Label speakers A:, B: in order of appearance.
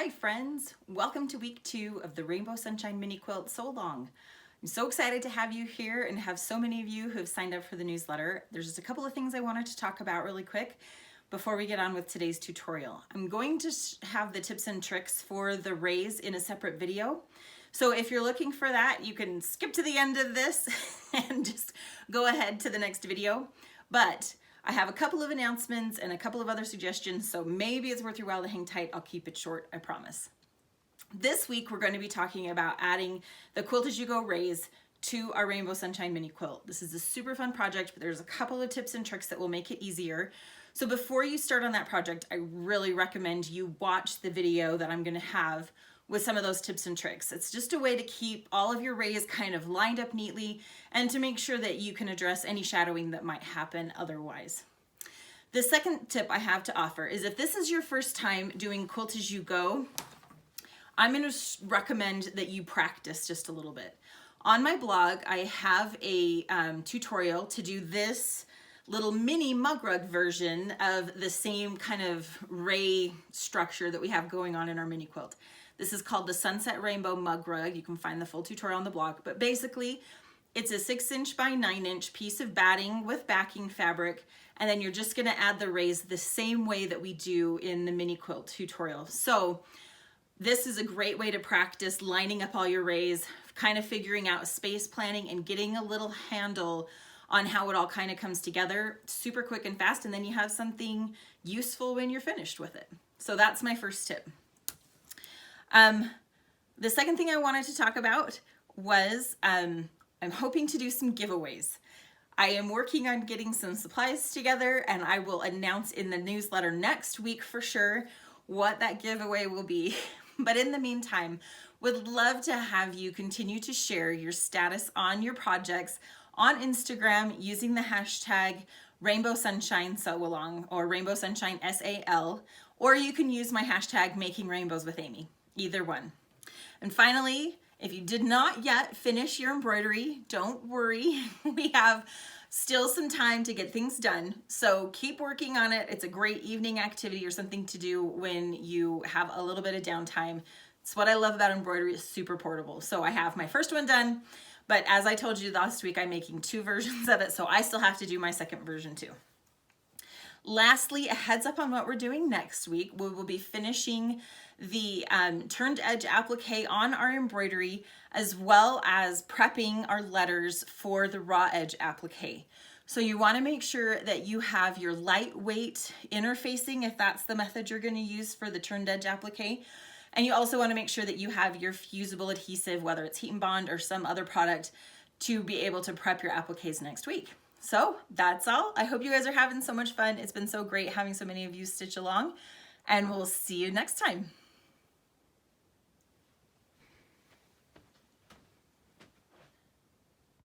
A: Hi friends, welcome to week 2 of the Rainbow Sunshine Mini Quilt So Long. I'm so excited to have you here and have so many of you who have signed up for the newsletter. There's just a couple of things I wanted to talk about really quick before we get on with today's tutorial. I'm going to have the tips and tricks for the raise in a separate video. So if you're looking for that, you can skip to the end of this and just go ahead to the next video. But I have a couple of announcements and a couple of other suggestions, so maybe it's worth your while to hang tight. I'll keep it short, I promise. This week, we're going to be talking about adding the Quilt As You Go raise to our Rainbow Sunshine Mini Quilt. This is a super fun project, but there's a couple of tips and tricks that will make it easier. So before you start on that project, I really recommend you watch the video that I'm going to have with some of those tips and tricks. It's just a way to keep all of your rays kind of lined up neatly and to make sure that you can address any shadowing that might happen otherwise. The second tip I have to offer is if this is your first time doing Quilt As You Go, I'm going to recommend that you practice just a little bit. On my blog, I have a tutorial to do this little mini mug rug version of the same kind of ray structure that we have going on in our mini quilt. This is called the Sunset Rainbow Mug Rug. You can find the full tutorial on the blog, but basically it's a 6" by 9" piece of batting with backing fabric, and then you're just gonna add the rays the same way that we do in the mini quilt tutorial. So this is a great way to practice lining up all your rays, kind of figuring out space planning and getting a little handle on how it all kind of comes together super quick and fast, and then you have something useful when you're finished with it. So that's my first tip. The second thing I wanted to talk about was I'm hoping to do some giveaways. I am working on getting some supplies together, and I will announce in the newsletter next week for sure what that giveaway will be. But in the meantime, would love to have you continue to share your status on your projects on Instagram using the hashtag Rainbow Sunshine Sew Along or Rainbow Sunshine SAL, or you can use my hashtag Making Rainbows with Amy. Either one. And finally, if you did not yet finish your embroidery, don't worry. We have still some time to get things done. So keep working on it. It's a great evening activity or something to do when you have a little bit of downtime. It's what I love about embroidery. It's super portable. So I have my first one done, but as I told you last week, I'm making 2 versions of it. So I still have to do my second version too. Lastly, a heads up on what we're doing next week. We will be finishing the turned edge applique on our embroidery, as well as prepping our letters for the raw edge applique. So you want to make sure that you have your lightweight interfacing, if that's the method you're going to use for the turned edge applique. And you also want to make sure that you have your fusible adhesive, whether it's Heat and Bond or some other product, to be able to prep your appliques next week. So that's all. I hope you guys are having so much fun. It's been so great having so many of you stitch along, and we'll see you next time.